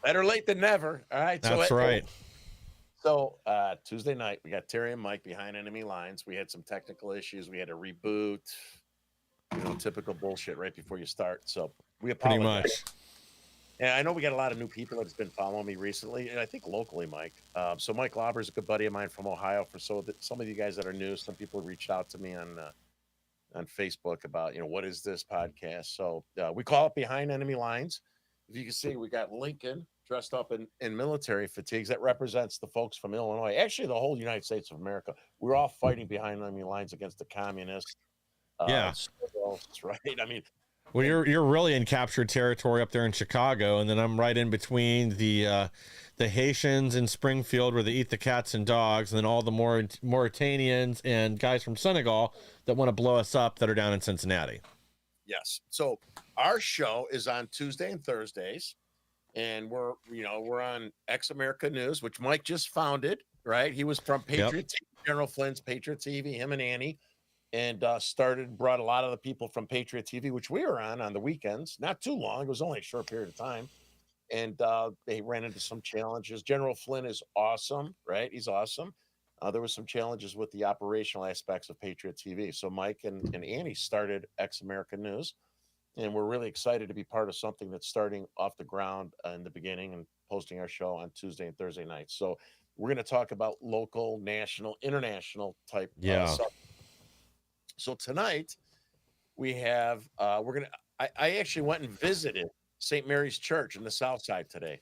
Better late than never. All right. That's right. So Tuesday night, we got Terry and Mike behind enemy lines. We had some technical issues. We had to reboot, typical bullshit right before you start. So we Pretty apologize. much. And I know we got a lot of new people that's been following me recently, and I think locally, Mike. So Mike Lauber is a good buddy of mine from Ohio. Some of you guys that are new, some people reached out to me on Facebook about what is this podcast. So we call it Behind Enemy Lines. If you can see, we got Lincoln dressed up in military fatigues. That represents the folks from Illinois, actually the whole United States of America. We're all fighting behind enemy lines against the communists. Yeah. Right. I mean, well, you're really in captured territory up there in Chicago, and then I'm right in between the Haitians in Springfield where they eat the cats and dogs, and then all the Mauritanians and guys from Senegal that want to blow us up that are down in Cincinnati. Yes. So our show is on Tuesday and Thursdays, and we're on X America News, which Mike just founded. Right. He was from Patriot TV, General Flynn's Patriot TV, him and Annie. And brought a lot of the people from Patriot TV, which we were on the weekends, not too long. It was only a short period of time. And they ran into some challenges. General Flynn is awesome, right? He's awesome. There was some challenges with the operational aspects of Patriot TV. So Mike and Annie started X American News. And we're really excited to be part of something that's starting off the ground in the beginning and posting our show on Tuesday and Thursday nights. So we're going to talk about local, national, international type stuff. So tonight we have I actually went and visited St. Mary's Church in the South Side today.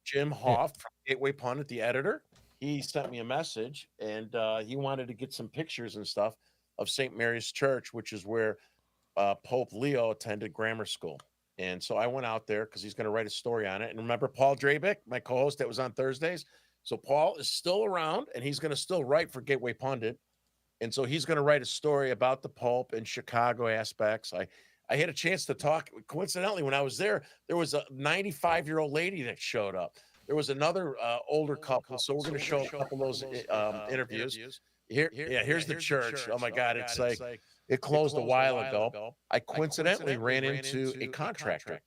Jim Hoff from Gateway Pundit, the editor, he sent me a message, and he wanted to get some pictures and stuff of St. Mary's Church, which is where Pope Leo attended grammar school. And so I went out there because he's going to write a story on it. And remember Paul Drabick, my co-host that was on Thursdays? So Paul is still around, and he's going to still write for Gateway Pundit. And so he's going to write a story about the Pope and Chicago aspects. I had a chance to talk. Coincidentally, when I was there was a 95-year-old lady that showed up. There was another older couple. So we're going to show a couple of those interviews. Here's the church. Oh, my God. It's like it closed a while ago. I coincidentally ran into a contractor.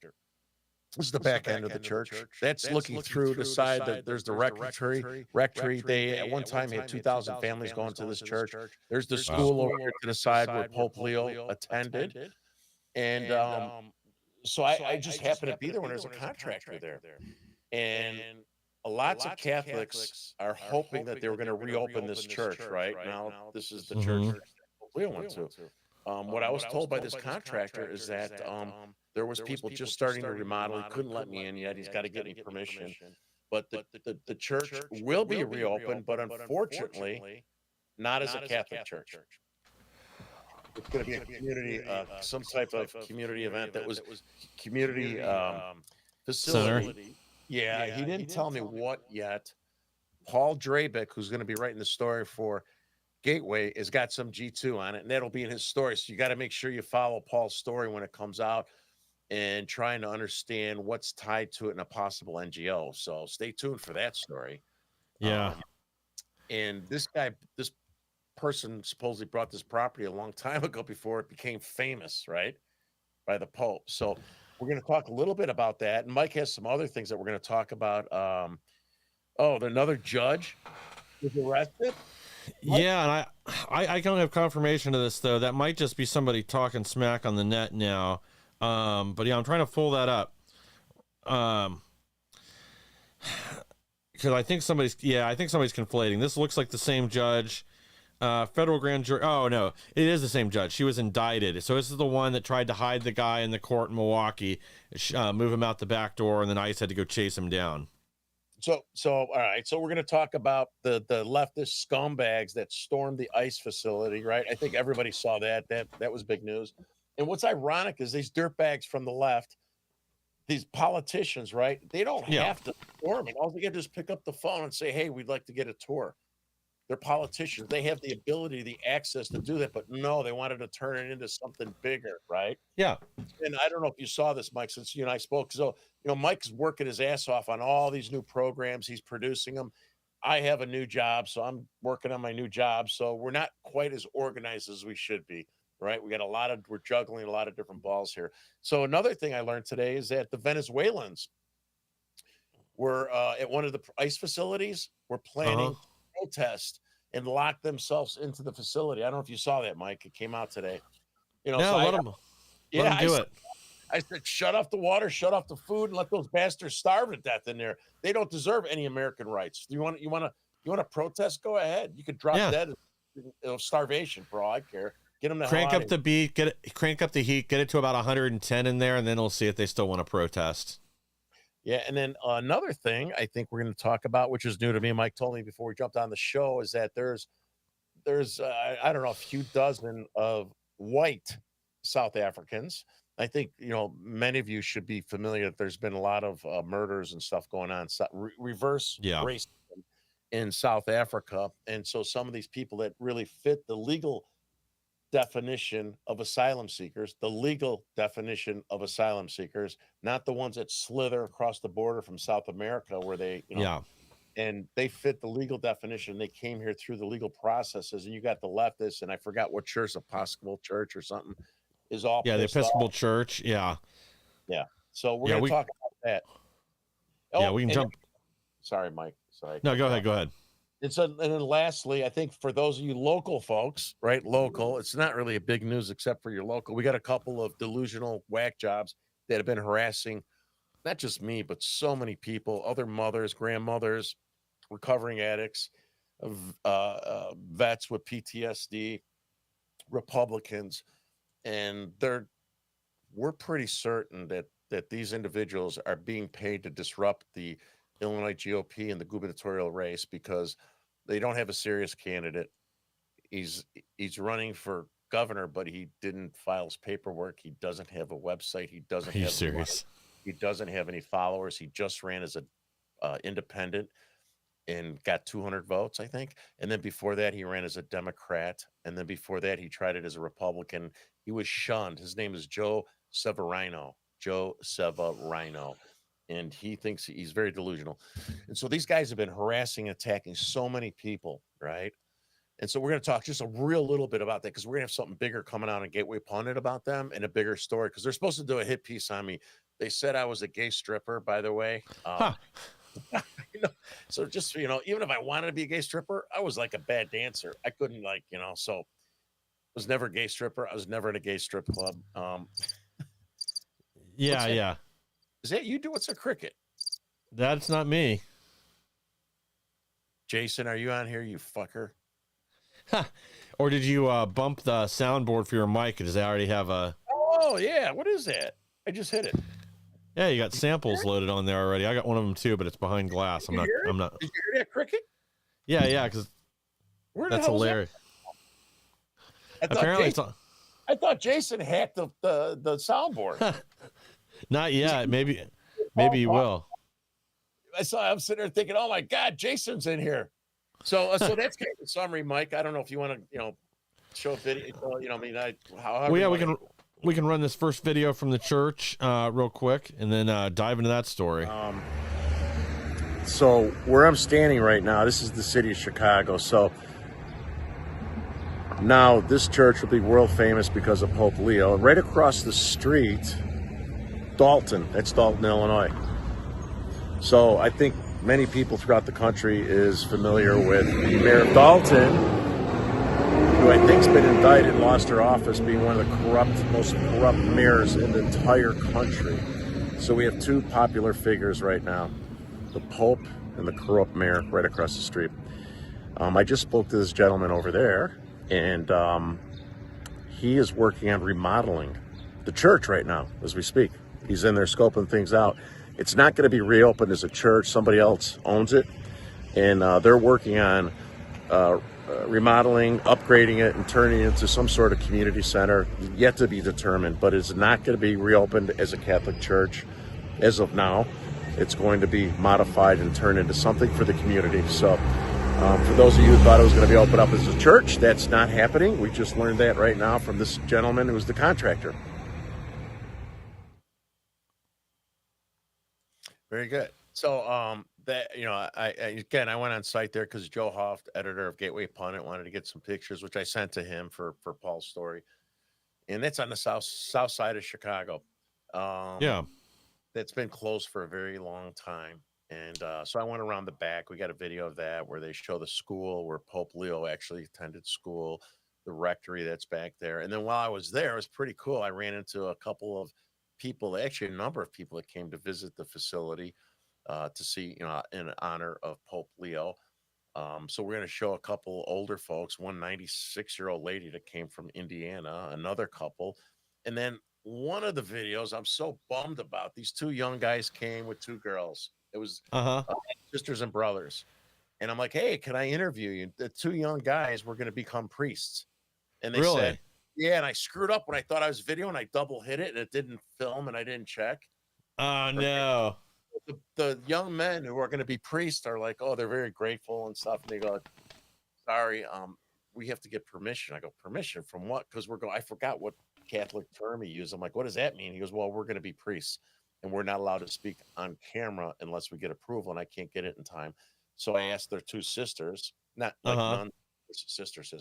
This is the back end of the church. That's looking through the side. There's the rectory. They at one time had 2,000 families going to this church. There's the school over here to the side where Pope Leo attended. And so I just happened to be there when there's a contractor there. And lots of Catholics are hoping that they were going to reopen this church. Right now, this is the church that Pope Leo went to. What I was told by this contractor is that there was people just starting to remodel. He couldn't let me in yet. He's got to get me permission. But the church will be reopened, but unfortunately, not as a Catholic church. It's going to be a community, some type of community event that was community facility. Yeah, he didn't tell me what yet. Paul Drabick, who's going to be writing the story for Gateway, has got some G2 on it, and that'll be in his story. So you got to make sure you follow Paul's story when it comes out and trying to understand what's tied to it in a possible NGO. So stay tuned for that story. Yeah. And this person supposedly brought this property a long time ago before it became famous, right, by the Pope. So we're going to talk a little bit about that. And Mike has some other things that we're going to talk about. Another judge was arrested. Yeah, and I don't have confirmation of this, though. That might just be somebody talking smack on the net now. But yeah, I'm trying to pull that up. Because I think somebody's conflating. This looks like the same judge. Federal grand jury. Oh, no, it is the same judge. She was indicted. So this is the one that tried to hide the guy in the court in Milwaukee, move him out the back door, and then ICE had to go chase him down. So all right. So we're going to talk about the leftist scumbags that stormed the ICE facility, right? I think everybody saw that. That was big news. And what's ironic is these dirtbags from the left, these politicians, right? They don't have to storm it. All they got to do is pick up the phone and say, "Hey, we'd like to get a tour." They're politicians. They have the ability, the access to do that. But no, they wanted to turn it into something bigger, right? Yeah. And I don't know if you saw this, Mike, since you and I spoke. So, Mike's working his ass off on all these new programs. He's producing them. I have a new job, so I'm working on my new job. So we're not quite as organized as we should be, right? We're juggling a lot of different balls here. So another thing I learned today is that the Venezuelans were at one of the ICE facilities, were planning protest and locked themselves into the facility. I don't know if you saw that, Mike. It came out today. You know, No, so let them do it. I said, shut off the water, shut off the food, and let those bastards starve to death in there. They don't deserve any American rights. You want to protest? Go ahead. You could drop dead of starvation for all I care. Get them the crank hell up the beat, crank up the heat, get it to about 110 in there, and then we'll see if they still want to protest. Yeah, and then another thing I think we're going to talk about, which is new to me, Mike told me before we jumped on the show, is that there's I don't know, a few dozen of white South Africans. I think, you know, many of you should be familiar that there's been a lot of murders and stuff going on, reverse racism in South Africa. And so some of these people that really fit the legal definition of asylum seekers, not the ones that slither across the border from South America where they, you know, and they fit the legal definition. They came here through the legal processes, and you got the leftists, and I forgot what church, Episcopal Church or something, is all the Episcopal Church. Yeah. So we're gonna talk about that. We can jump. Sorry, Mike. Sorry. No, go ahead. And then lastly, I think for those of you local folks, right? Local, it's not really a big news except for your local. We got a couple of delusional whack jobs that have been harassing not just me, but so many people, other mothers, grandmothers, recovering addicts, vets with PTSD, Republicans, and we're pretty certain that these individuals are being paid to disrupt the Illinois GOP and the gubernatorial race because they don't have a serious candidate. He's running for governor, but he didn't file his paperwork. He doesn't have a website. He doesn't have serious. He doesn't have any followers. He just ran as a independent and got 200 votes, I think. And then before that, he ran as a Democrat. And then before that, he tried it as a Republican. He was shunned. His name is Joe Severino. And he thinks he's very delusional. And so these guys have been harassing and attacking so many people, right? And so we're going to talk just a real little bit about that because we're going to have something bigger coming out on Gateway Pundit about them and a bigger story because they're supposed to do a hit piece on me. They said I was a gay stripper, by the way. You know, so just, you know, even if I wanted to be a gay stripper, I was like a bad dancer. I couldn't so I was never a gay stripper. I was never in a gay strip club. Yeah. Is that you? What's a cricket? That's not me. Jason, are you on here, you fucker? Or did you bump the soundboard for your mic? Does it already have a... Oh, yeah. What is that? I just hit it. Yeah, you got samples loaded on there already. I got one of them too, but it's behind glass. I'm not. Did you hear that cricket? Yeah, because that's hilarious. Apparently, I thought Jason hacked the soundboard. Not yet. Maybe he will. I'm sitting there thinking, oh my God, Jason's in here. So that's kind of the summary, Mike. I don't know if you want to, show a video. We can run this first video from the church real quick and then dive into that story. So where I'm standing right now, this is the city of Chicago. So now this church will be world famous because of Pope Leo. Right across the street, Dalton. That's Dalton, Illinois. So I think many people throughout the country is familiar with the mayor of Dalton, who I think's been indicted and lost her office, being one of the most corrupt mayors in the entire country. So we have two popular figures right now, the Pope and the corrupt mayor right across the street. I just spoke to this gentleman over there, and he is working on remodeling the church right now as we speak. He's in there scoping things out. It's not going to be reopened as a church. Somebody else owns it, and they're working on remodeling, upgrading it, and turning it into some sort of community center, yet to be determined, but it's not going to be reopened as a Catholic church as of now. It's going to be modified and turned into something for the community. So for those of you who thought it was going to be opened up as a church, that's not happening. We just learned that right now from this gentleman who's the contractor. Very good. So I went on site there because Joe Hoft, editor of Gateway Pundit, wanted to get some pictures, which I sent to him for Paul's story. And that's on the south side of Chicago. That's been closed for a very long time. And so I went around the back. We got a video of that where they show the school where Pope Leo actually attended school, the rectory that's back there. And then while I was there, it was pretty cool. I ran into a couple of people, actually a number of people that came to visit the facility to see, in honor of Pope Leo. So we're going to show a couple older folks, one 96-year-old lady that came from Indiana, another couple. And then one of the videos I'm so bummed about, these two young guys came with two girls. It was Uh-huh. sisters and brothers. And I'm like, hey, can I interview you? The two young guys were going to become priests. And they said, Really? yeah. And I screwed up when I thought I was video and I double hit it and it didn't film and I didn't check. Oh no. The young men who are going to be priests are like, oh, they're very grateful and stuff. And they go, sorry, we have to get permission. I go, permission from what? Because I forgot what Catholic term he used. I'm like, what does that mean? He goes, well, we're going to be priests and we're not allowed to speak on camera unless we get approval, and I can't get it in time. So I asked their two sisters, not like none sisters,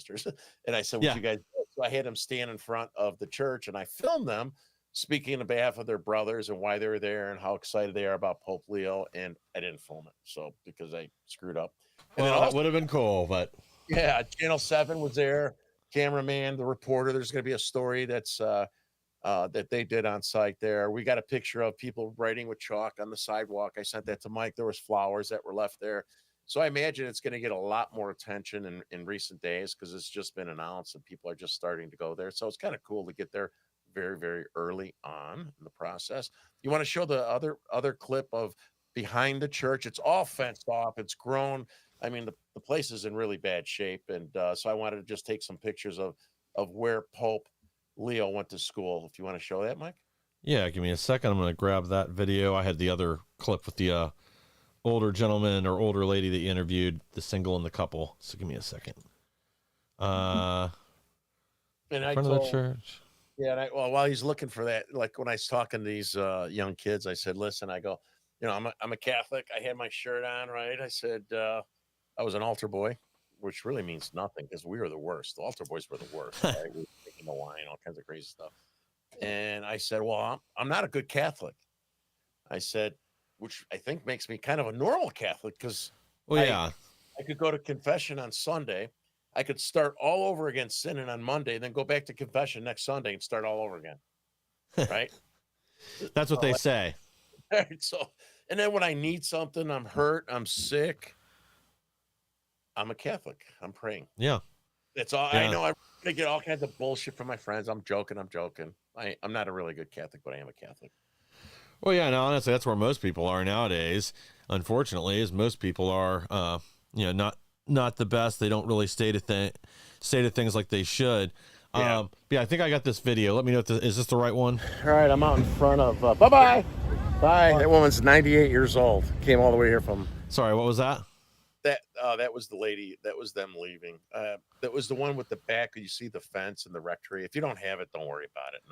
and I said, would you guys? So I had them stand in front of the church and I filmed them speaking on behalf of their brothers and why they were there and how excited they are about Pope Leo. And I didn't film it, so because I screwed up. And well, that would have been cool, but yeah, Channel 7 was there, cameraman, the reporter. There's going to be a story that's that they did on site there. We got a picture of people writing with chalk on the sidewalk. I sent that to Mike. There was flowers that were left there. So I imagine it's going to get a lot more attention in recent days because it's just been announced and people are just starting to go there. So it's kind of cool to get there very, very early on in the process. You want to show the other clip of behind the church? It's all fenced off. It's grown. I mean, the place is in really bad shape. And so I wanted to just take some pictures of where Pope Leo went to school. If you want to show that, Mike. Yeah, give me a second. I'm going to grab that video. I had the other clip with the older gentleman or older lady that you interviewed, the single and the couple. So give me a second. And I front of the church. Yeah, and well, while he's looking for that, like when I was talking to these young kids, I said, "Listen, I go, I'm a Catholic. I had my shirt on, right? I said I was an altar boy, which really means nothing because we were the worst. The altar boys were the worst. Right? We were taking the wine, all kinds of crazy stuff. And I said, well, I'm not a good Catholic. I said, which I think makes me kind of a normal Catholic because I could go to confession on Sunday. I could start all over again sinning on Monday, then go back to confession next Sunday and start all over again. Right? That's what they say. Right. So, and then when I need something, I'm hurt, I'm sick, I'm a Catholic. I'm praying. Yeah. That's all. Yeah. I know I'm going to get all kinds of bullshit from my friends. I'm joking. I'm not a really good Catholic, but I am a Catholic. Well, yeah, no, honestly, that's where most people are nowadays. Unfortunately, is most people are, not the best. They don't really stay to things like they should. Yeah. I think I got this video. Let me know if is this the right one? All right, I'm out in front of. Bye. That woman's 98 years old. Came all the way here from. Sorry, what was that? That was the lady. That was them leaving. That was the one with the back. You see the fence and the rectory. If you don't have it, don't worry about it.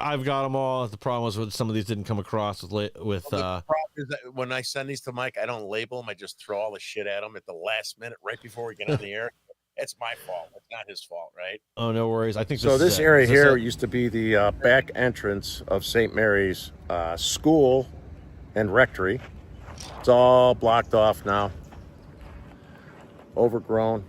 I've got them all. The problem was with some of these didn't come across with. The problem is that when I send these to Mike, I don't label them. I just throw all the shit at him at the last minute, right before we get on the air. It's my fault. It's not his fault, right? Oh, no worries. I think so. This area here used to be the back entrance of St. Mary's school and rectory. It's all blocked off now. Overgrown.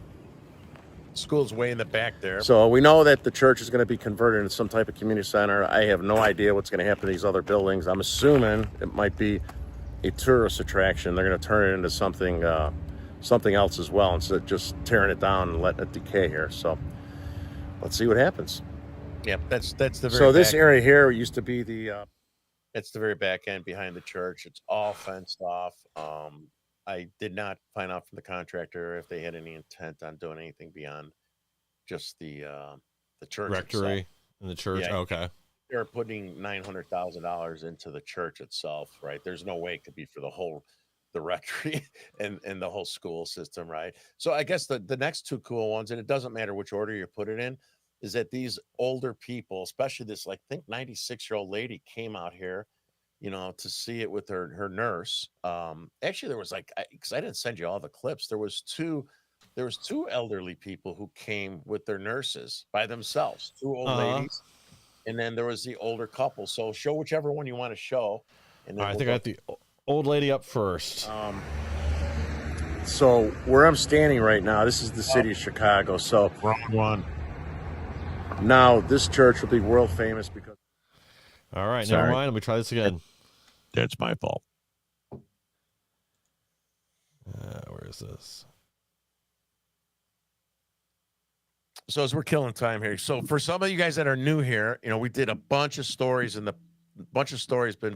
School's way in the back there. So we know that the church is going to be converted into some type of community center. I have no idea what's going to happen to these other buildings. I'm assuming it might be a tourist attraction. They're going to turn it into something else as well, instead of just tearing it down and letting it decay here. So let's see what happens. Yeah, that's the very. So this area here used to be the. It's the very back end behind the church. It's all fenced off. I did not find out from the contractor if they had any intent on doing anything beyond just the church rectory itself. In the church. Yeah, okay. They're putting $900,000 into the church itself, right? There's no way it could be for the rectory and the whole school system, right? So I guess the next two cool ones, and it doesn't matter which order you put it in, is that these older people, especially this, like, I think 96-year-old lady came out here, to see it with her nurse. Actually, there was because I didn't send you all the clips. There was two elderly people who came with their nurses by themselves, two old ladies, and then there was the older couple. So show whichever one you want to show. And then I think I got the Old lady up first. So where I'm standing right now, this is the city of Chicago. So Wrong one. now this church will be world famous because. All right, Sorry. never mind. Let me try this again. That's my fault. Where is this? So as we're killing time here, so for some of you guys that are new here, we did a bunch of stories been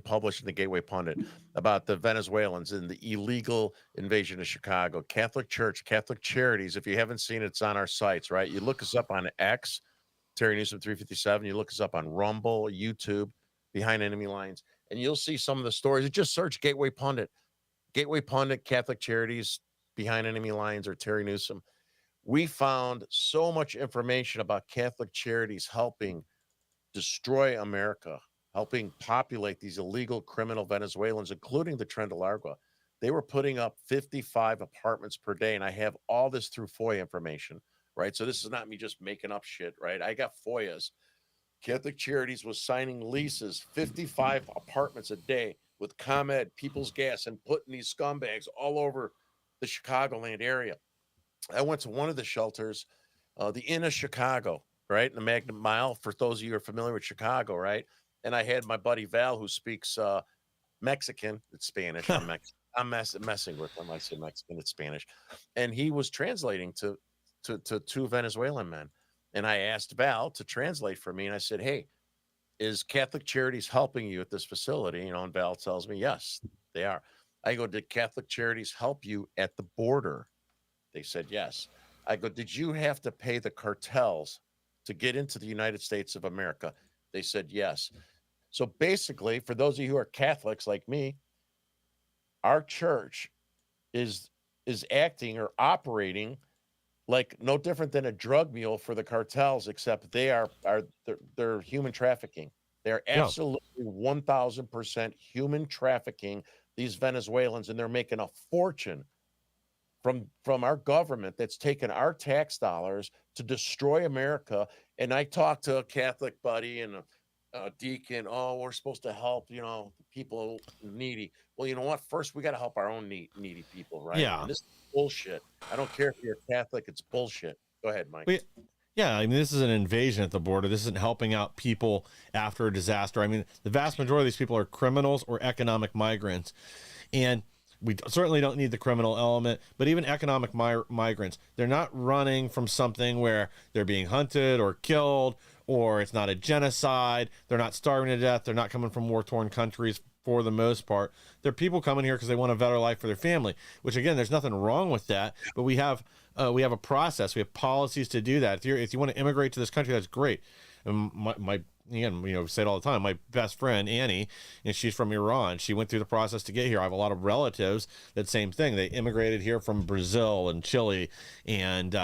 published in the Gateway Pundit about the Venezuelans and the illegal invasion of Chicago. Catholic Church, Catholic Charities. If you haven't seen it, it's on our sites, right? You look us up on X, Terry Newsom 357. You look us up on Rumble, YouTube, Behind Enemy Lines, and you'll see some of the stories. Just search Gateway Pundit, Catholic Charities, Behind Enemy Lines, or Terry Newsom. We found so much information about Catholic Charities helping destroy America, helping populate these illegal criminal Venezuelans, including the Tren de Largo. They were putting up 55 apartments per day. And I have all this through FOIA information, right? So this is not me just making up shit, right? I got FOIAs. Catholic Charities was signing leases, 55 apartments a day with ComEd, People's Gas, and putting these scumbags all over the Chicagoland area. I went to one of the shelters, the Inn of Chicago, right? In the Magnet Mile, for those of you who are familiar with Chicago, right? And I had my buddy Val, who speaks Mexican. It's Spanish. I'm messing with him. I say Mexican, it's Spanish. And he was translating to two Venezuelan men. And I asked Val to translate for me. And I said, hey, is Catholic Charities helping you at this facility? And Val tells me, yes, they are. I go, did Catholic Charities help you at the border? They said yes. I go, did you have to pay the cartels to get into the United States of America? They said yes. So basically, for those of you who are Catholics like me, our church is acting or operating like no different than a drug mule for the cartels, except they're human trafficking. They're absolutely 1,000% human trafficking these Venezuelans, and they're making a fortune from our government that's taken our tax dollars to destroy America. And I talked to a Catholic buddy and a deacon. Oh, we're supposed to help, the people needy. Well, you know what? First, we got to help our own needy people, right? Yeah. And this is bullshit. I don't care if you're a Catholic. It's bullshit. Go ahead, Mike. Yeah, I mean, this is an invasion at the border. This isn't helping out people after a disaster. I mean, the vast majority of these people are criminals or economic migrants. And we certainly don't need the criminal element, but even economic migrants, they're not running from something where they're being hunted or killed, or it's not a genocide. They're not starving to death. They're not coming from war-torn countries for the most part. They're people coming here because they want a better life for their family, which again, there's nothing wrong with that, but we have a process. We have policies to do that. If you want to immigrate to this country, that's great. And my again, we say it all the time. My best friend, Annie, and she's from Iran. She went through the process to get here. I have a lot of relatives that same thing. They immigrated here from Brazil and Chile and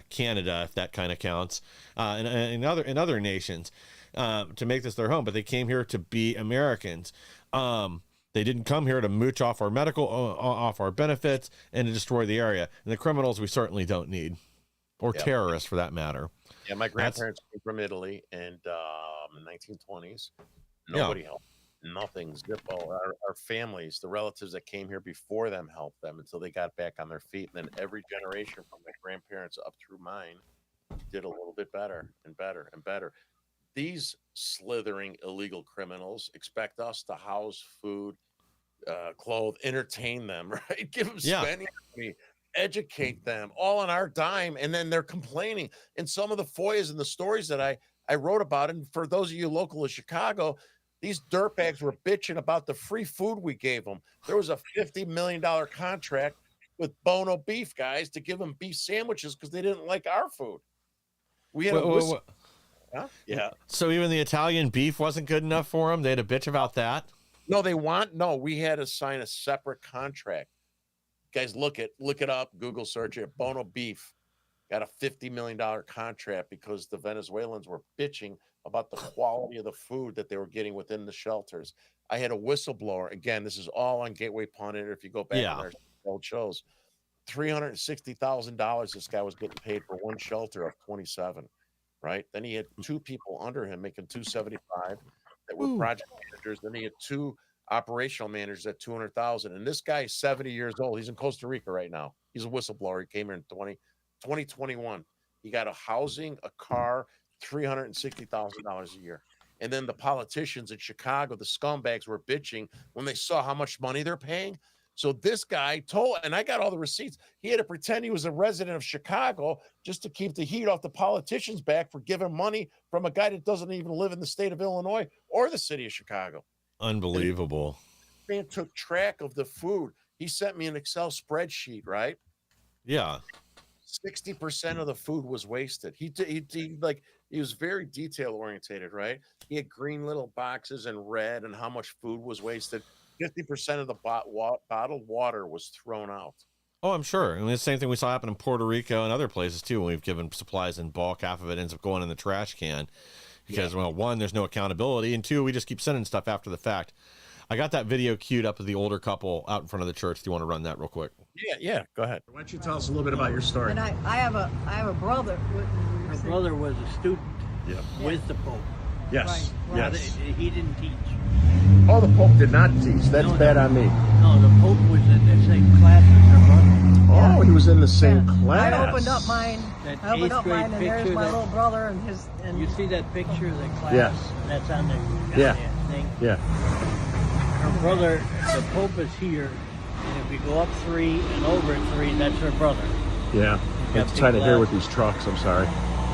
Canada, if that kind of counts, and other nations to make this their home. But they came here to be Americans. They didn't come here to mooch off our off our benefits and to destroy the area. And the criminals we certainly don't need, or terrorists for that matter. Yeah, my grandparents came from Italy, and in the 1920s, nobody helped. Nothing. Zippo. Our families, the relatives that came here before them, helped them until they got back on their feet. And then every generation from my grandparents up through mine did a little bit better and better and better. These slithering illegal criminals expect us to house, food, clothe, entertain them, right? Give them spending money, educate them, all on our dime, and then they're complaining. And some of the FOIAs and the stories that I wrote about, and for those of you local to Chicago, these dirtbags were bitching about the free food we gave them. There was a $50 million contract with Bono Beef, guys, to give them beef sandwiches because they didn't like our food. We had Huh? Yeah. So even the Italian beef wasn't good enough for them? They had a bitch about that? No, we had to sign a separate contract. Guys, look it up, Google search it. Bono Beef got a $50 million contract because the Venezuelans were bitching about the quality of the food that they were getting within the shelters. I had a whistleblower. Again, this is all on Gateway Pundit. If you go back on their old shows, $360,000 this guy was getting paid for one shelter of 27. Right. Then he had two people under him making $275 that were project managers. Then he had two operational managers at 200,000. And this guy is 70 years old. He's in Costa Rica right now. He's a whistleblower. He came here in 2021. He got a housing, a car, $360,000 a year. And then the politicians in Chicago, the scumbags, were bitching when they saw how much money they're paying. So this guy told, and I got all the receipts. He had to pretend he was a resident of Chicago just to keep the heat off the politicians' back for giving money from a guy that doesn't even live in the state of Illinois or the city of Chicago. Unbelievable. Man took track of the food. He sent me an Excel spreadsheet, right? Yeah. 60% of the food was wasted. He was very detail orientated, right? He had green little boxes and red and how much food was wasted. 50% of the bottled water was thrown out. Oh, I'm sure. I mean, the same thing we saw happen in Puerto Rico and other places too. When we've given supplies in bulk, half of it ends up going in the trash can because, well, one, there's no accountability, and two, we just keep sending stuff after the fact. I got that video queued up of the older couple out in front of the church. Do you want to run that real quick? Yeah. Go ahead. Why don't you tell us a little bit about your story? And I have a brother. Her brother was a student with the Pope. Yes. Right. Yes. He didn't teach. Oh, the Pope did not teach. That's bad on me. No, the Pope was in the same class as her brother. Oh, he was in the same class. I opened up mine. That I opened up 8th grade mine, and there's picture my that- little brother and his. And You see that picture of the class? Yes. That's on the Yeah. that thing. Yeah. Her brother, the Pope is here, and if we go up 3 and over 3, that's her brother. Yeah. got It's big trying to hear glass. with these trucks. I'm sorry.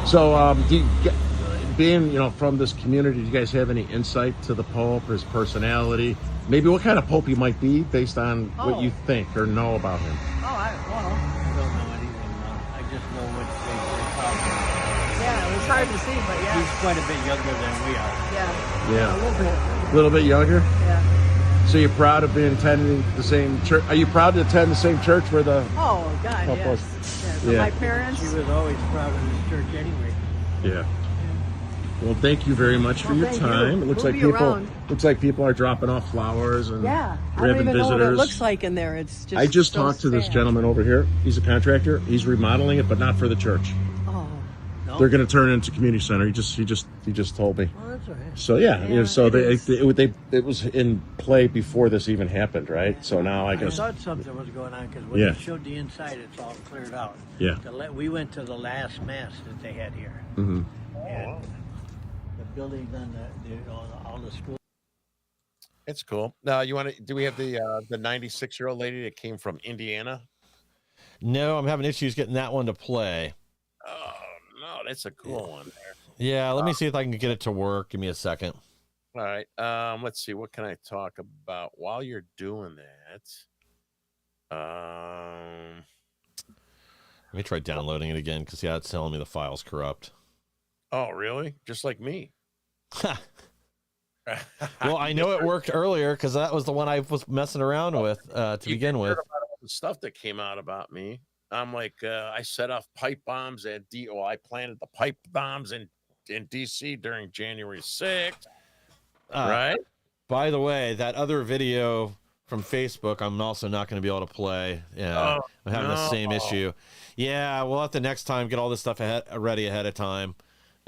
So, being from this community, do you guys have any insight to the Pope, his personality? Maybe what kind of Pope he might be based on what you think or know about him? I don't know anything. I just know what they talk about. yeah, it was hard to see, but He's yeah, quite a bit younger than we are. yeah, Yeah. a little bit, A little bit younger? yeah. So you're proud of being attending the same church? Are you proud to attend the same church where the... Oh God, Help yes. us. yes. Yeah. My parents. She was always proud of this church anyway. Yeah. Well, thank you very much for Well, your thank you. time. It looks We'll like be people around. are dropping off flowers and Yeah, I we're don't having even know what it visitors. looks like in there. It's just. I just so talked to this sad. gentleman over here. He's a contractor. He's remodeling it, but not for the church. Oh, No? They're going to turn it into community center. He just told me. Well, that's all right. So yeah, so it is. it was in play before this even happened, right? So now I I guess thought something was going on because when Yeah. they showed the inside, it's all cleared out. Yeah. We went to the last mass that they had here. Mhm. And the buildings on all the schools. It's cool. Now, do we have the 96-year-old lady that came from Indiana? No, I'm having issues getting that one to play. Oh, no, that's a cool one there. Yeah, let me see if I can get it to work. Give me a second. All right. Let's see. What can I talk about while you're doing that? Let me try downloading it again because, yeah, it's telling me the file's corrupt. Oh, really? Just like me. Well, I know it worked earlier because that was the one I was messing around with to begin with. The stuff that came out about me. I'm like, I set off pipe bombs at I planted the pipe bombs in DC during January 6th. Right? By the way, that other video from Facebook, I'm also not going to be able to play. Yeah, I'm having the same issue. Yeah, we'll have to next time get all this stuff ready ahead of time.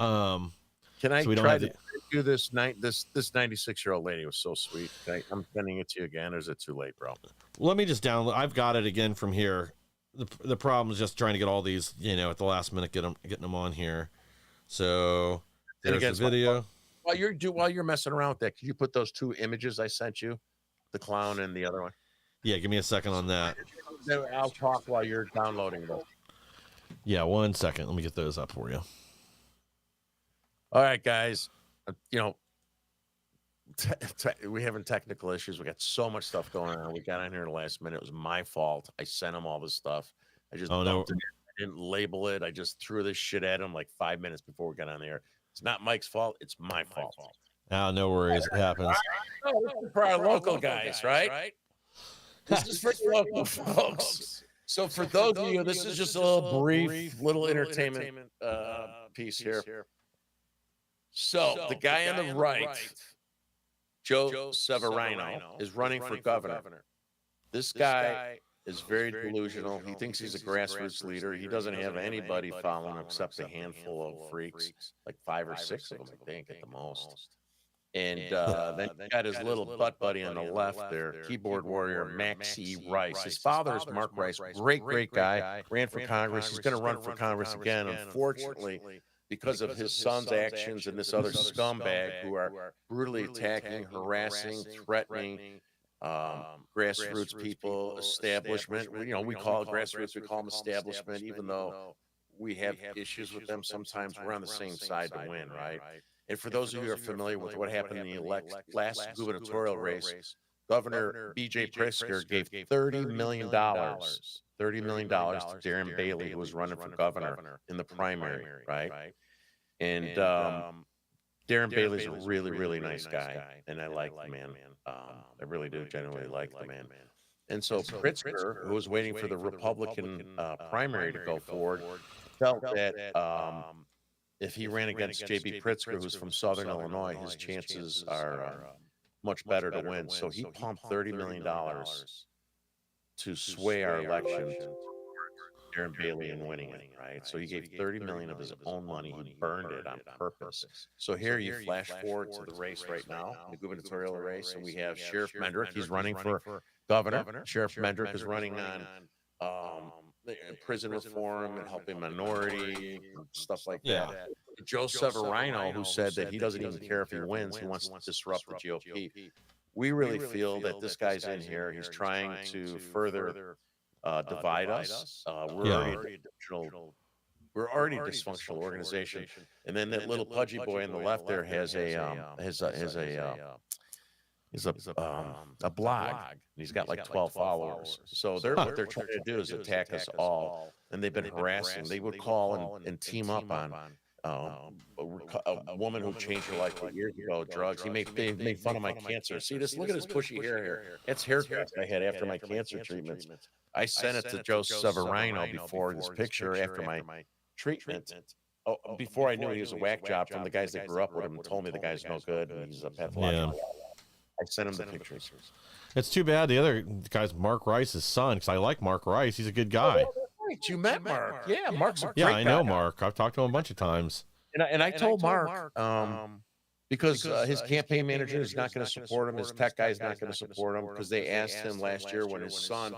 Can I so we don't try have to do this night? This 96-year-old lady was so sweet. I'm sending it to you again, or is it too late, bro? Let me just download. I've got it again from here. The problem is just trying to get all these, at the last minute, getting them on here. So there's the video. While you're messing around with that, could you put those 2 images I sent you, the clown and the other one? Yeah, give me a second on that. Then I'll talk while you're downloading them. Yeah, 1 second. Let me get those up for you. All right, guys. We're having technical issues. We got so much stuff going on. We got on here in the last minute. It was my fault. I sent him all this stuff. I just dumped it. I didn't label it. I just threw this shit at him like 5 minutes before we got on the air. It's not Mike's fault. It's my fault. Oh, no worries. It happens. Oh, this is for our local guys, right? This is for the local folks. So for those of you, this is just a little brief little entertainment piece here. So the guy on the right, Joe Severino, is running for governor. This guy is very delusional. He thinks he's a grassroots leader. He doesn't have anybody following him except a handful of freaks, like 5 or 6 of them, I think, at the most. And then you got his little butt buddy on the left there, keyboard warrior Maxie Rice. His father is Mark Rice, great guy, ran for Congress. He's going to run for Congress again. Unfortunately, because of his son's actions and this other scumbag who are brutally attacking, harassing, threatening grassroots people, establishment. You know, we call it grassroots, we call them establishment, even though we have issues with them. Sometimes we're on the same side to win, right? And for those of you who are familiar with what happened in the last gubernatorial race, Governor B.J. Pritzker gave $30 million to Darren Bailey, who was running for governor in the primary, right? And Darren Bailey's a really nice guy, and I like the man. I really do genuinely like the man. And so Pritzker, who was waiting for the Republican primary to go forward, felt that if he ran against J.B. Pritzker, who's from Southern Illinois, his chances are much better to win. So he pumped $30 million to sway our election, Darren Bailey, and winning it, right? So he gave $30 million of his own money. He burned it on purpose. So here you flash forward to the race right now, the gubernatorial race, and we have Sheriff Mendrick. He's running for governor. Sheriff Mendrick is running on prison reform and helping minority stuff like that. Joe Severino, who said that he doesn't even care if he wins, he wants to disrupt the GOP. We really feel that this guy's in here. He's trying to further divide us. We're already a dysfunctional organization, and then that little pudgy boy on the left there has a blog. He's got like 12 followers. So what they're trying to do is attack us all, and they've been harassing. They would call and team up on a woman who changed her life years ago, drugs. He made fun of my cancer. See this? Look at this bushy hair here. That's haircuts I had after my cancer treatments. I sent it to Joe Severino before this picture after my treatment. Oh, before I knew he was a whack job from the guys that grew up with him and told me the guy's no good and he's a pathological. I sent him the pictures. It's too bad the other guy's Mark Rice's son, because I like Mark Rice. He's a good guy. You met Mark. Yeah, Mark's a great guy. I know guy. Mark. I've talked to him a bunch of times. And I told Mark, because his campaign manager is not going to support him, his tech guy is not going to support him, because they asked him last year when his son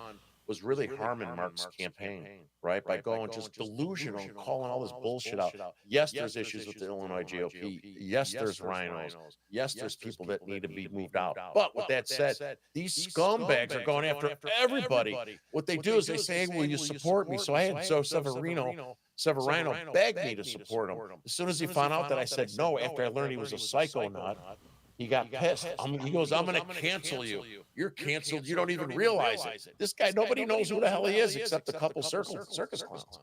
was really harming Mark's campaign, right? By going just delusional and calling all this bullshit out. Yes, there's issues with the Illinois GOP. Yes, there's rhinos. Yes, there's people that need to be moved out. But with that said, these scumbags are going after everybody. What they do is they say, will you support me? So I had Joe Severino begged me to support him. As soon as he found out that I said no, after I learned he was a psychonaut, he got pissed. He goes, I'm going to cancel you. You're canceled. You don't even realize it. This guy, nobody knows who the hell he is except a couple circus clowns.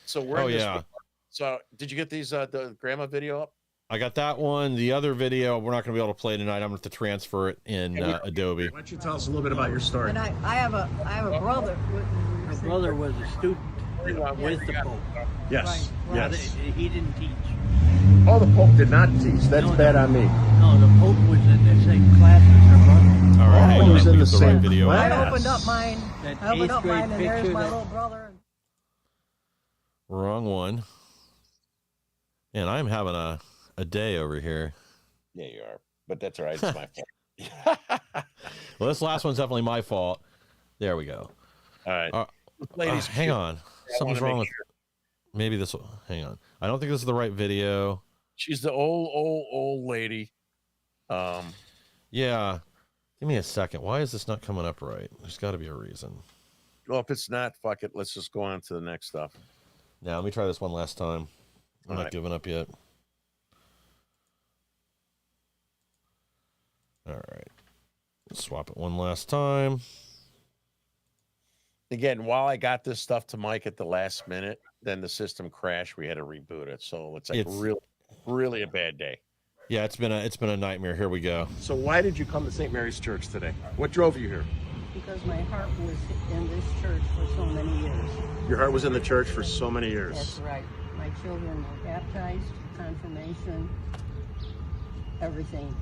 So we're So did you get these the grandma video up? I got that one. The other video we're not going to be able to play tonight. I'm going to have to transfer it in Adobe. Why don't you tell us a little bit about your story? And I have a brother. My brother was a student with the Pope. Yes. Right. Yes. He didn't teach. Oh, the Pope did not teach. That's bad on me. No, the Pope was in the same class as her brother. All right, he was in the same right video. class. I opened up mine. That I opened up 8th grade mine, and there's picture my that- little brother. Wrong one. And I'm having a day over here. Yeah, you are. But that's all right. It's my fault. Well, this last one's definitely my fault. There we go. All right. Ladies, hang on. Something's wrong with maybe this one. Hang on. I don't think this is the right video. She's the old lady. Yeah. Give me a second. Why is this not coming up right? There's got to be a reason. Well, if it's not, fuck it. Let's just go on to the next stuff. Now, let me try this one last time. I'm not giving up yet. All right. Let's swap it one last time. Again, while I got this stuff to Mike at the last minute, then the system crashed. We had to reboot it. So it's really a bad day. Yeah, it's been a nightmare. Here we go. So why did you come to St. Mary's Church today? What drove you here? Because my heart was in this church for so many years. Your heart was in the church for so many years. That's right. My children were baptized, confirmation, everything.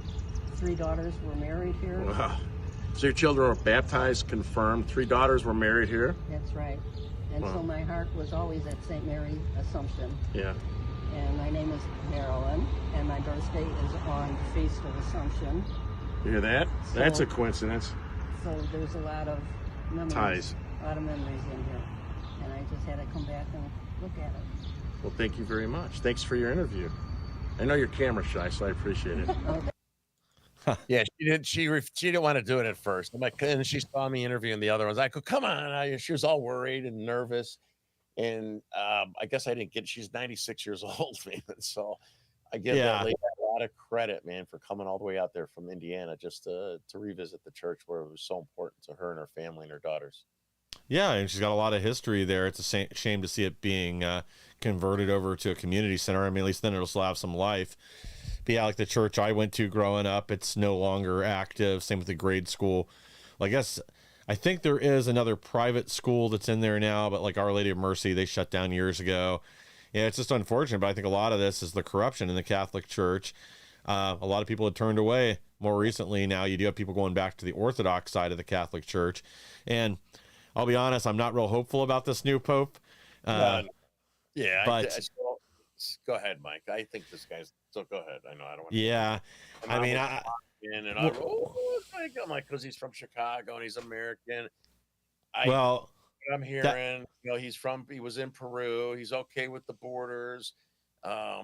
3 daughters were married here. Wow. So your children were baptized, confirmed. 3 daughters were married here. That's right. And so my heart was always at St. Mary Assumption. Yeah. And my name is Marilyn, and my birthday is on the Feast of Assumption. You hear that? That's a coincidence. So there's a lot of memories, Ties. a lot of memories in here. And I just had to come back and look at it. Well, thank you very much. Thanks for your interview. I know you're camera shy, so I appreciate it. Yeah, she didn't want to do it at first. I'm like, and she saw me interviewing the other ones. I go, come on. She was all worried and nervous. And I guess I didn't get, she's 96 years old, man. So I give that lady a lot of credit, man, for coming all the way out there from Indiana just to revisit the church where it was so important to her and her family and her daughters. Yeah, and she's got a lot of history there. It's a shame to see it being converted over to a community center. I mean, at least then it'll still have some life. But yeah, like the church I went to growing up, it's no longer active. Same with the grade school. Well, I think there is another private school that's in there now, but like Our Lady of Mercy, they shut down years ago. Yeah, it's just unfortunate, but I think a lot of this is the corruption in the Catholic Church. A lot of people had turned away more recently. Now you do have people going back to the Orthodox side of the Catholic Church. And I'll be honest, I'm not real hopeful about this new Pope. Yeah, but go ahead, Mike. I think this guy's, so go ahead. I know I don't want to. Yeah, I mean, I'm like, because he's from Chicago and he's American. I'm hearing, he was in Peru. He's okay with the borders. I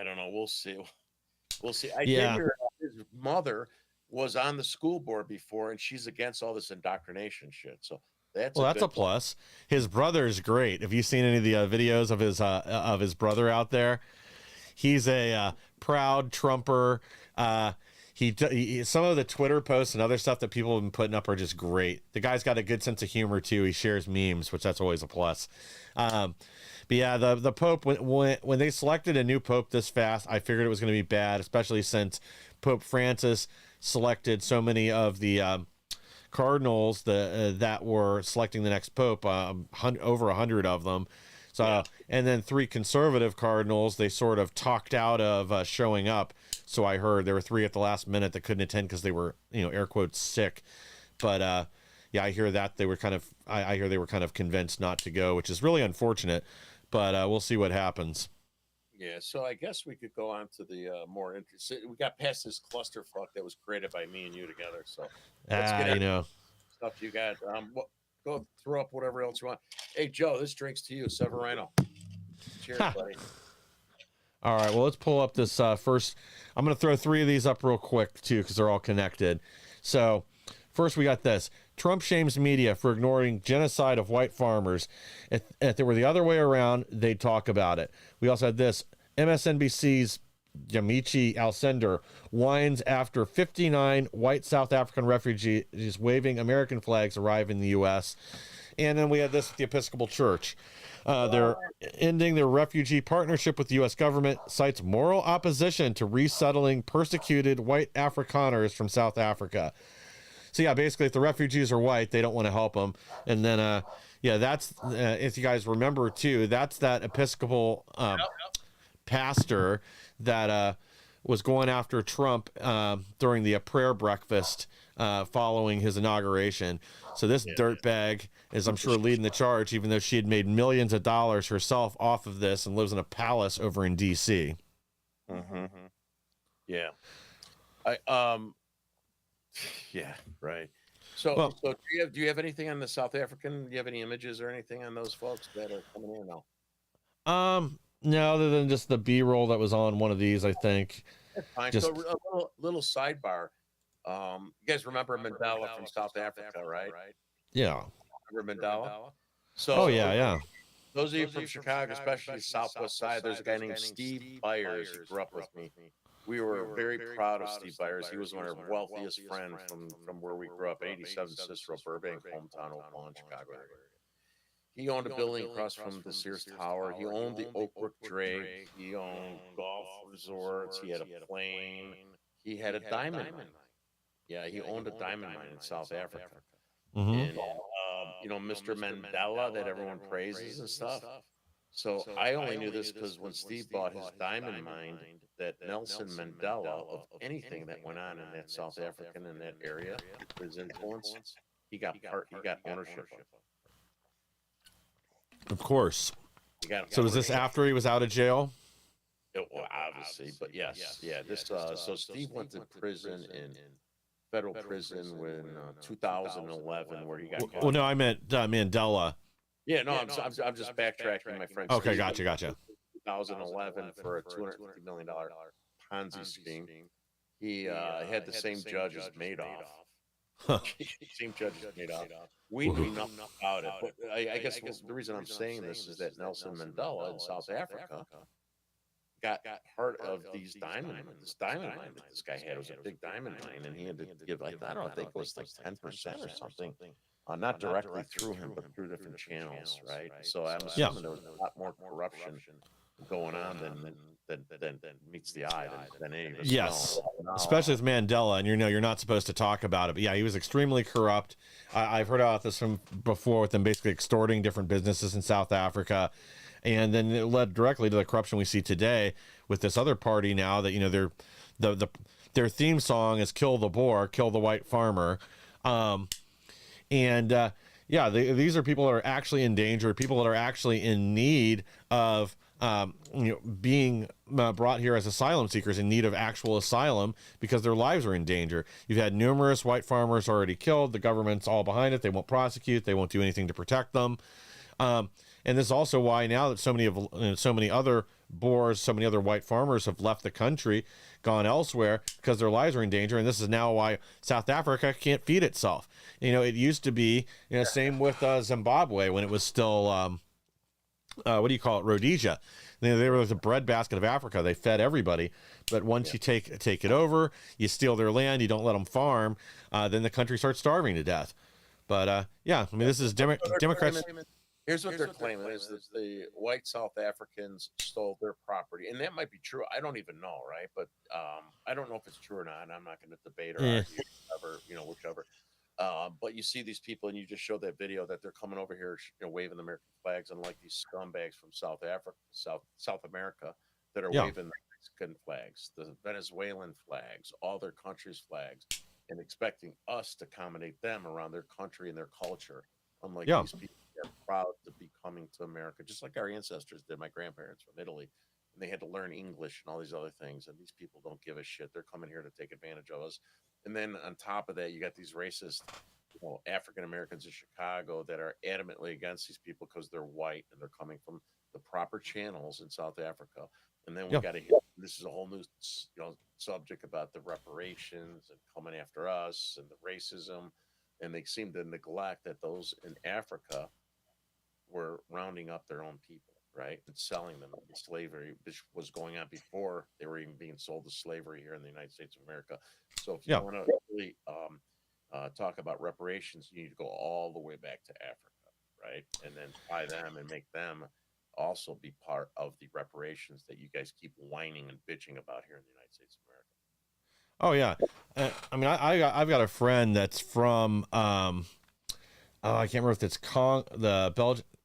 don't know. We'll see. I did hear his mother was on the school board before, and she's against all this indoctrination shit. So that's a plus. His brother's great. Have you seen any of the videos of his brother out there? He's a proud Trumper. He some of the Twitter posts and other stuff that people have been putting up are just great. The guy's got a good sense of humor too. He shares memes, which that's always a plus. But yeah, the Pope, when they selected a new Pope this fast, I figured it was going to be bad, especially since Pope Francis selected so many of the cardinals that were selecting the next Pope, over 100 of them. So, and then 3 conservative cardinals, they sort of talked out of showing up. So I heard there were 3 at the last minute that couldn't attend because they were, air quotes, sick. But yeah, I hear that they were I hear they were kind of convinced not to go, which is really unfortunate. But we'll see what happens. Yeah, so I guess we could go on to the more interesting. We got past this clusterfuck that was created by me and you together. So let's get into stuff you got. Go throw up whatever else you want. Hey, Joe, this drink's to you, Severino. Cheers, buddy. All right, well, let's pull up this first. I'm going to throw 3 of these up real quick, too, because they're all connected. So first, we got this. Trump shames media for ignoring genocide of white farmers. If they were the other way around, they'd talk about it. We also had this. MSNBC's Yamiche Alcindor whines after 59 white South African refugees waving American flags arrive in the U.S. And then we had this with the Episcopal Church. They're ending their refugee partnership with the U.S. government, cites moral opposition to resettling persecuted white Afrikaners from South Africa. So yeah, basically, if the refugees are white, they don't want to help them. And then, that's, if you guys remember too, that's that Episcopal pastor that was going after Trump during the prayer breakfast following his inauguration. So this dirtbag is, I'm sure, leading the charge, even though she had made millions of dollars herself off of this and lives in a palace over in D.C. Mm-hmm. Yeah. Yeah, right. So do you have anything on the South African? Do you have any images or anything on those folks that are coming in now? No, other than just the B-roll that was on one of these, I think. That's fine. So a little sidebar. You guys remember Mandela from South Africa, right? Yeah. Remember Mandela? So, yeah. Those of you from Chicago, especially Southwest Side, there's a guy named Steve Byers who grew up with me. We were very proud of Steve Byers. He was one of our wealthiest friends from where we grew up, 87 Cicero Burbank, hometown of Lawn, Chicago area. He owned a building across from the Sears Tower. He owned the Oakbrook Drake. He owned golf resorts. He had a plane. He had a diamond mine. Yeah, he owned a diamond mine in South Africa. Mm-hmm. And, Mr. Mandela that everyone praises and stuff. So I only knew this because when Steve bought his diamond mine, that Nelson Mandela, of anything that went on in that South African in that area, his influence, he got ownership of. Of course. So was this after he was out of jail? Well, obviously, but yes, yeah. This so Steve went to prison in federal prison when 2011, where he got caught. Well, no, I meant Mandela. Yeah, no, I'm just backtracking, my friend. Okay, Steve gotcha. 2011 for a $250 million Ponzi scheme. He had the same judge as Madoff. Huh. Same judge as Madoff. We knew nothing about it, but I guess the reason I'm saying this is that Nelson Mandela in South Africa got part of these diamond mines. This diamond mine that this guy had was a big diamond mine, and he had to give, I don't think it was like 10% or something, not directly through him, but through different channels, right? So I'm assuming there was a lot more corruption going on than meets the eye than any of us Yes, know. especially with Mandela, and you're not supposed to talk about it. But yeah, he was extremely corrupt. I've heard about this from before, with them basically extorting different businesses in South Africa. And then it led directly to the corruption we see today with this other party now that, their theme song is "Kill the Boer, Kill the White Farmer." These are people that are actually in danger, people that are actually in need of being brought here as asylum seekers, in need of actual asylum because their lives are in danger. You've had numerous white farmers already killed. The government's all behind it. They won't prosecute. They won't do anything to protect them. And this is also why now that so many other Boers, so many other white farmers have left the country, gone elsewhere because their lives are in danger. And this is now why South Africa can't feed itself. It used to be, same with Zimbabwe when it was still, what do you call it? Rhodesia. They were the breadbasket of Africa. They fed everybody. But once you take it over, you steal their land, you don't let them farm, then the country starts starving to death. But this is Democrats. Here's what they're claiming is that the white South Africans stole their property, and that might be true. I don't even know, right? But I don't know if it's true or not. I'm not going to debate or argue, whichever. But you see these people, and you just showed that video that they're coming over here, waving the American flags, unlike these scumbags from South America that are waving the Mexican flags, the Venezuelan flags, all their countries' flags, and expecting us to accommodate them around their country and their culture. Unlike these people. They're proud to be coming to America, just like our ancestors did, my grandparents from Italy, and they had to learn English and all these other things. And these people don't give a shit. They're coming here to take advantage of us. And then on top of that, you got these racist, African Americans in Chicago that are adamantly against these people because they're white and they're coming from the proper channels in South Africa. And then we got to hit. This is a whole new, subject about the reparations and coming after us and the racism. And they seem to neglect that those in Africa were rounding up their own people, right, and selling them into slavery, which was going on before they were even being sold to slavery here in the United States of America. So if you want to really talk about reparations, you need to go all the way back to Africa, right, and then tie them and make them also be part of the reparations that you guys keep whining and bitching about here in the United States of America. Oh yeah, I've got a friend that's from I can't remember if it's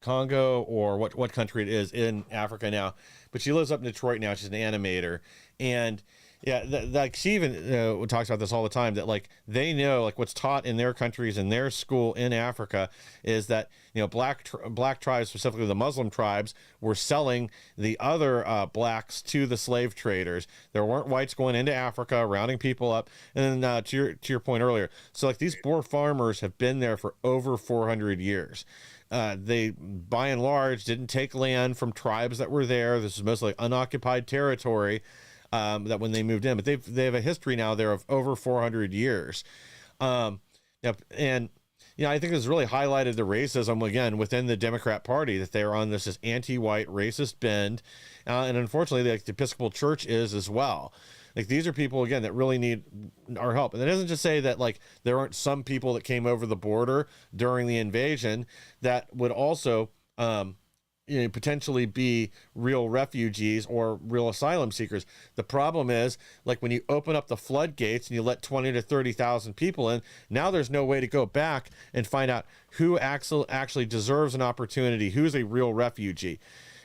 Congo or what country it is in Africa now, but she lives up in Detroit now. She's an animator, and she even talks about this all the time, that they know what's taught in their countries and their school in Africa is that black tribes, specifically the Muslim tribes, were selling the other blacks to the slave traders. There weren't whites going into Africa rounding people up. And then to your point earlier, so these Boer farmers have been there for over 400 years. They, by and large, didn't take land from tribes that were there. This is mostly unoccupied territory that when they moved in, but they have a history now there of over 400 years. And I think this really highlighted the racism again within the Democrat Party, that they're on this anti-white racist bend, and unfortunately, the Episcopal Church is as well. These are people again that really need our help, and that doesn't just say that there aren't some people that came over the border during the invasion that would also potentially be real refugees or real asylum seekers. The problem is, when you open up the floodgates and you let 20 to 30,000 people in, now there's no way to go back and find out who actually deserves an opportunity, who's a real refugee.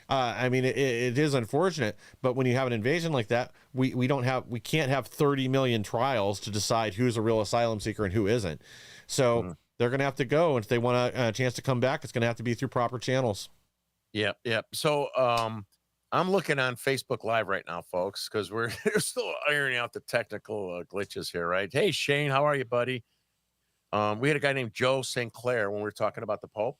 It is unfortunate, but when you have an invasion like that, we can't have 30 million trials to decide who's a real asylum seeker and who isn't. So they're going to have to go, and if they want a chance to come back, it's going to have to be through proper channels. Yep, yep. So, I'm looking on Facebook Live right now, folks, because we're we're still ironing out the technical glitches here, right? Hey, Shane, how are you, buddy? We had a guy named Joe St. Clair when we were talking about the Pope.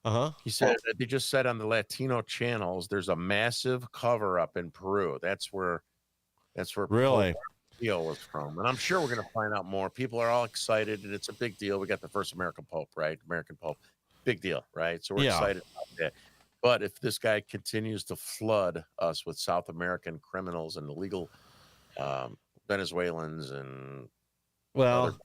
Uh-huh. He said that they just said on the Latino channels, there's a massive cover up in Peru. That's where Pope Really? Leo was from, and I'm sure we're gonna find out more. People are all excited, and it's a big deal. We got the first American Pope, right? American Pope, big deal, right? So we're Yeah. excited about that. But if this guy continues to flood us with South American criminals and illegal Venezuelans and other, Well,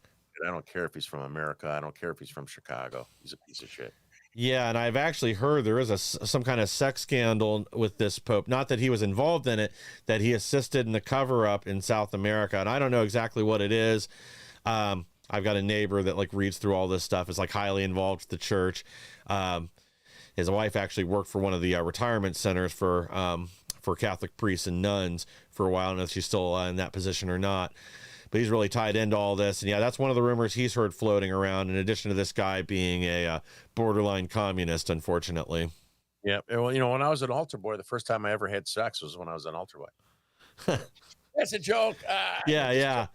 I don't care if he's from America. I don't care if he's from Chicago. He's a piece of shit. yeah, and I've actually heard there is some kind of sex scandal with this Pope. Not that he was involved in it, that he assisted in the cover up in South America, and I don't know exactly what it is. I've got a neighbor that like reads through all this stuff. Is like highly involved with the church. His wife actually worked for one of the retirement centers for Catholic priests and nuns for a while. I don't know if she's still in that position or not. But he's really tied into all this. And yeah, that's one of the rumors he's heard floating around, in addition to this guy being a borderline communist, unfortunately. Yeah. Well, when I was an altar boy, the first time I ever had sex was when I was an altar boy. That's a joke. Yeah, yeah.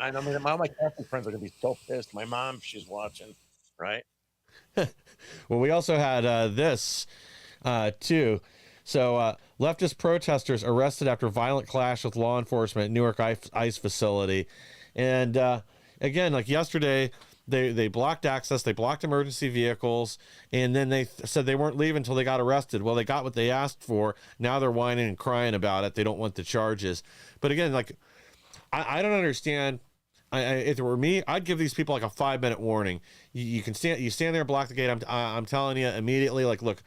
I know. All my Catholic friends are gonna be so pissed. My mom, she's watching, right? Well, we also had this too. So leftist protesters arrested after violent clash with law enforcement at Newark ICE facility. And again, like yesterday, they blocked access, they blocked emergency vehicles, and then they said they weren't leaving until they got arrested. Well, they got what they asked for. Now they're whining and crying about it. They don't want the charges. But again, like, I don't understand. If it were me, I'd give these people like a 5-minute warning. You stand there, block the gate. I'm telling you immediately, like, look,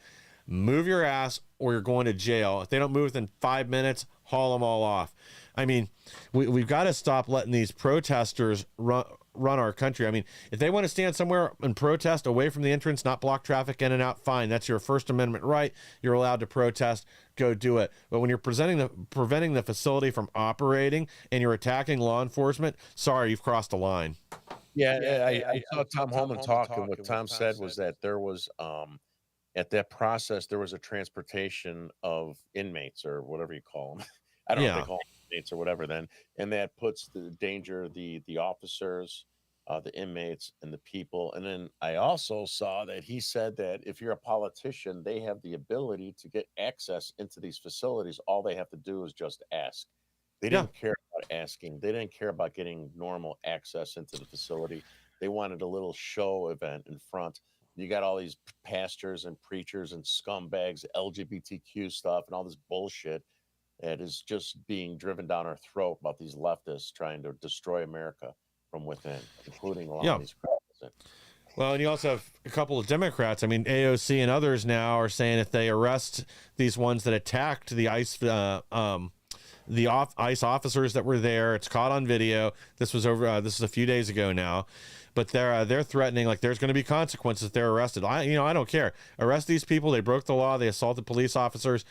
move your ass or you're going to jail. If they don't move within 5 minutes, haul them all off. I mean, we've got to stop letting these protesters run our country. I mean, if they want to stand somewhere and protest away from the entrance, not block traffic in and out, fine. That's your First Amendment right. You're allowed to protest. Go do it. But when you're preventing the facility from operating and you're attacking law enforcement, sorry, you've crossed a line. Yeah, I saw Tom Homan talk, and what Tom said was that there was at that process there was a transportation of inmates or whatever you call them. I don't know if Yeah. they call them inmates or whatever then, and that puts the danger the officers, the inmates, and the people. And then I also saw that he said that if you're a politician, they have the ability to get access into these facilities. All they have to do is just ask. They Yeah. didn't care about asking. They didn't care about getting normal access into the facility. They wanted a little show event in front. You got all these pastors and preachers and scumbags, LGBTQ stuff, and all this bullshit that is just being driven down our throat about these leftists trying to destroy America from within, including allowing these criminals in. Well, and you also have a couple of Democrats. I mean, AOC and others now are saying if they arrest these ones that attacked the ICE ICE officers that were there, it's caught on video. This was this is a few days ago now, but they're threatening like there's going to be consequences if they're arrested. I don't care. Arrest these people. They broke the law. They assaulted police officers.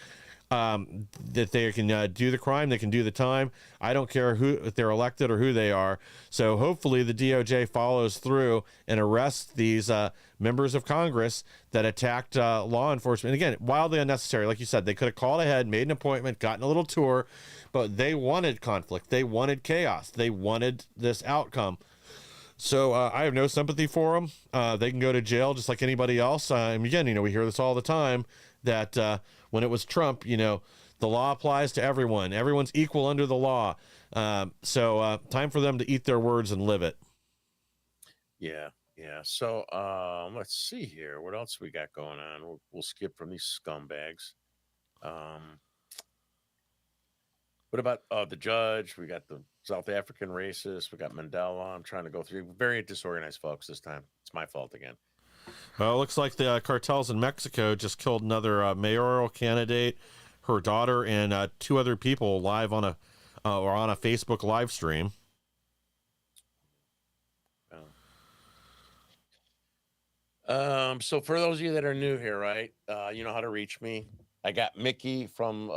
That they can do the crime, they can do the time. I don't care if they're elected or who they are. So hopefully the DOJ follows through and arrests these members of Congress that attacked law enforcement. And again, wildly unnecessary. Like you said, they could have called ahead, made an appointment, gotten a little tour, but they wanted conflict. They wanted chaos. They wanted this outcome. So I have no sympathy for them. They can go to jail just like anybody else. And again, we hear this all the time that when it was Trump, the law applies to everyone. Everyone's equal under the law. So time for them to eat their words and live it. Yeah. So let's see here. What else we got going on? We'll skip from these scumbags. What about the judge? We got the South African racist. We got Mandela. I'm trying to go through. Very disorganized, folks, this time. It's my fault again. Well, it looks like the cartels in Mexico just killed another mayoral candidate, her daughter, and 2 other people live on a Facebook live stream. So for those of you that are new here, right? You know how to reach me. I got Mickey from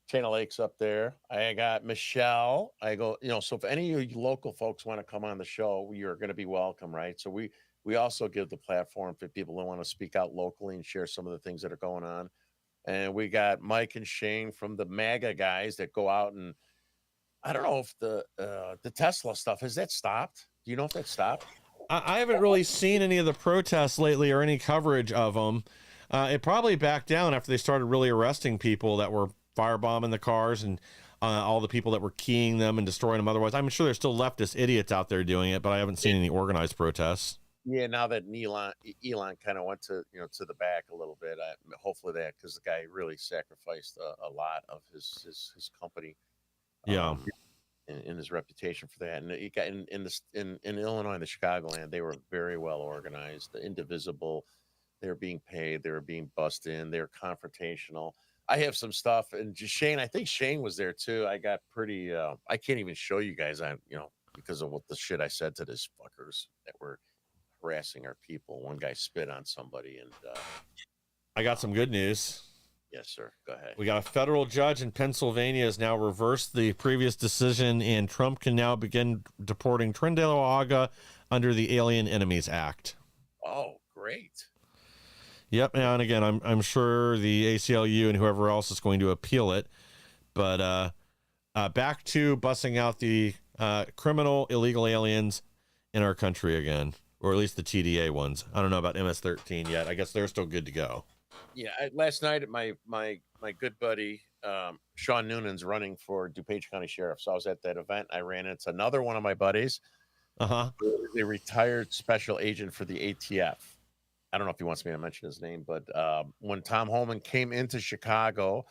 Channel Lakes up there. I got Michelle. I go, so if any of you local folks want to come on the show, you're going to be welcome, right? So we we also give the platform for people who want to speak out locally and share some of the things that are going on. And we got Mike and Shane from the MAGA guys that go out and I don't know if the Tesla stuff has that stopped. Do you know if that stopped? I haven't really seen any of the protests lately or any coverage of them. It probably backed down after they started really arresting people that were firebombing the cars and all the people that were keying them and destroying them. Otherwise, I'm sure there's still leftist idiots out there doing it, but I haven't seen any organized protests. Yeah, now that Elon kind of went to to the back a little bit. Hopefully that because the guy really sacrificed a lot of his company. Yeah. In his reputation for that, and he got in Illinois, the Chicagoland, they were very well organized, the indivisible. They were being paid, they were being bussed in, they're confrontational. I have some stuff, and just Shane, I think Shane was there too. I got pretty. I can't even show you guys on because of what the shit I said to these fuckers that were harassing our people. One guy spit on somebody, and I got some good news. yes, sir. Go ahead. We got a federal judge in Pennsylvania has now reversed the previous decision, and Trump can now begin deporting Trindale Aga under the Alien Enemies Act. Oh, great. Yep, and again, I'm sure the ACLU and whoever else is going to appeal it, but back to bussing out the criminal illegal aliens in our country again, or at least the TDA ones. I don't know about MS-13 yet. I guess they're still good to go. Yeah, last night my good buddy Sean Noonan's running for DuPage County Sheriff, so I was at that event. I ran into another one of my buddies, a retired special agent for the ATF. I don't know if he wants me to mention his name, but when Tom Homan came into Chicago,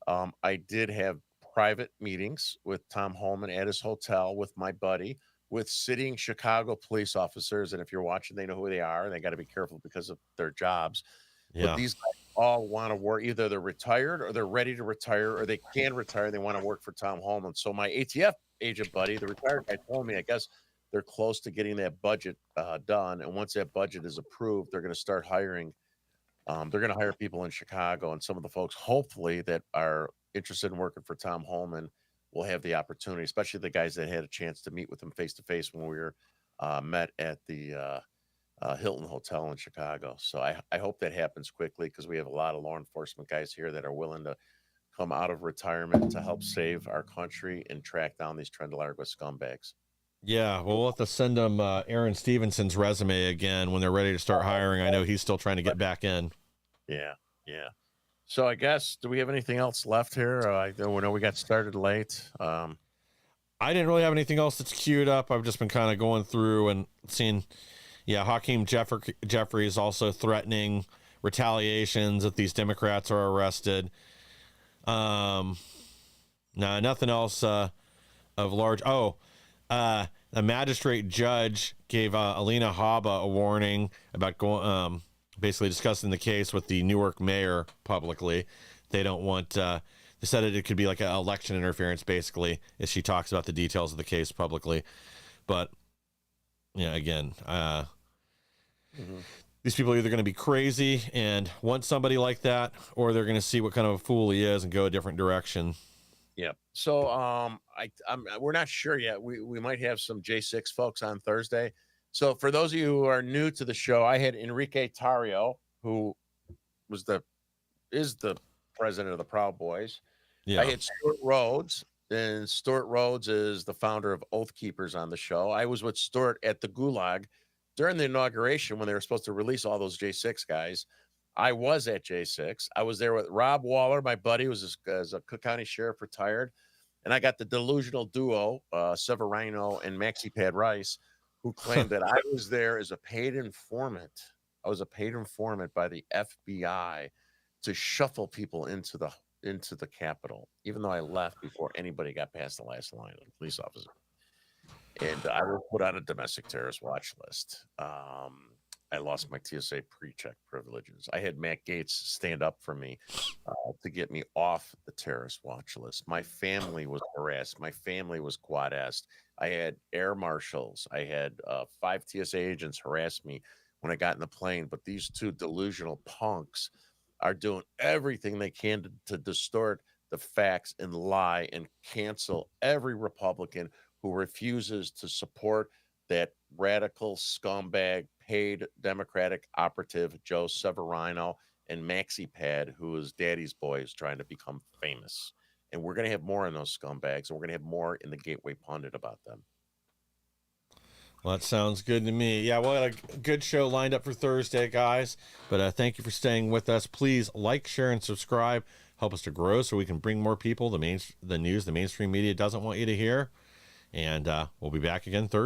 I did have private meetings with Tom Homan at his hotel with my buddy, with sitting Chicago police officers. And if you're watching, they know who they are, and they got to be careful because of their jobs. Yeah. But these guys all want to work. Either they're retired or they're ready to retire, or they can retire. And they want to work for Tom Homan. So my ATF agent buddy, the retired guy, told me, I guess they're close to getting that budget done. And once that budget is approved, they're going to start hiring. They're going to hire people in Chicago, and some of the folks, hopefully, that are interested in working for Tom Homan will have the opportunity, especially the guys that had a chance to meet with him face to face when we were met at the Hilton Hotel in Chicago. So I hope that happens quickly, because we have a lot of law enforcement guys here that are willing to come out of retirement to help save our country and track down these Trent Largo scumbags. Yeah, well, we'll have to send them Aaron Stevenson's resume again when they're ready to start hiring. I know he's still trying to get back in. Yeah. So I guess, do we have anything else left here? I know we got started late. I didn't really have anything else that's queued up. I've just been kind of going through and seeing, Hakeem Jeffrey is also threatening retaliations if these Democrats are arrested. No, nothing else of large. A magistrate judge gave Alina Habba a warning about going, basically discussing the case with the Newark mayor publicly. They don't want, they said it could be like an election interference, basically, if she talks about the details of the case publicly. But, again, these people are either going to be crazy and want somebody like that, or they're going to see what kind of a fool he is and go a different direction. Yep. So we're not sure yet. We might have some J6 folks on Thursday. So for those of you who are new to the show, I had Enrique Tarrio, who is the president of the Proud Boys. Yeah. I had Stuart Rhodes, and Stuart Rhodes is the founder of Oath Keepers on the show. I was with Stuart at the Gulag during the inauguration when they were supposed to release all those J6 guys. I was at J6. I was there with Rob Waller, my buddy, was a Cook County Sheriff, retired. And I got the delusional duo, Severino and Maxie Pad Rice, who claimed that I was there as a paid informant. I was a paid informant by the FBI to shuffle people into the Capitol, even though I left before anybody got past the last line of the police officer. And I was put on a domestic terrorist watch list. I lost my TSA pre-check privileges. I had Matt Gaetz stand up for me to get me off the terrorist watch list. My family was harassed. My family was quad-assed. I had air marshals. I had 5 TSA agents harass me when I got in the plane. But these two delusional punks are doing everything they can to distort the facts and lie and cancel every Republican who refuses to support that radical scumbag paid Democratic operative Joe Severino and Maxi Pad, who is Daddy's Boy, is trying to become famous. And we're going to have more on those scumbags, and we're going to have more in the Gateway Pundit about them. Well, that sounds good to me. Yeah, well, a good show lined up for Thursday, guys. But thank you for staying with us. Please like, share, and subscribe. Help us to grow so we can bring more people the news the mainstream media doesn't want you to hear. And we'll be back again Thursday.